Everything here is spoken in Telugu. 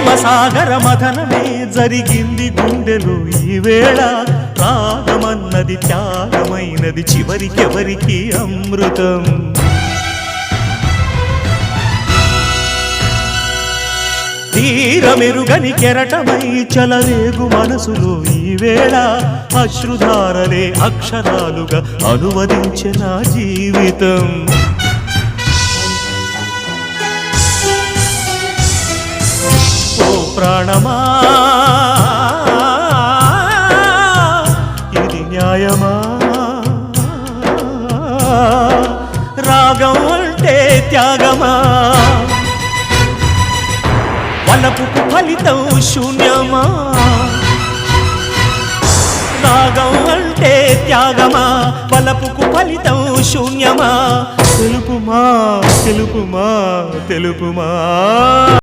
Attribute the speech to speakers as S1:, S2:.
S1: ప్రేమసాగర మథనమే జరిగింది గుండెలో ఈ వేళ రాగమన్నది త్యాగమైనది చివరికెవరికి అమృతం తీరమెరుగని కెరటమై చలరేగు మనసులో ఈ వేళ అశ్రుధారలే అక్షరాలుగా అనువదించే నా జీవితం ఓ ప్రాణమా ఇది న్యాయమా రాగం అంటే త్యాగమా వలపుకు ఫలితం శూన్యమా రాగం అంటే త్యాగమా వలపుకు ఫలితం శూన్యమా తెలుపుమా తెలుపుమా తెలుపుమా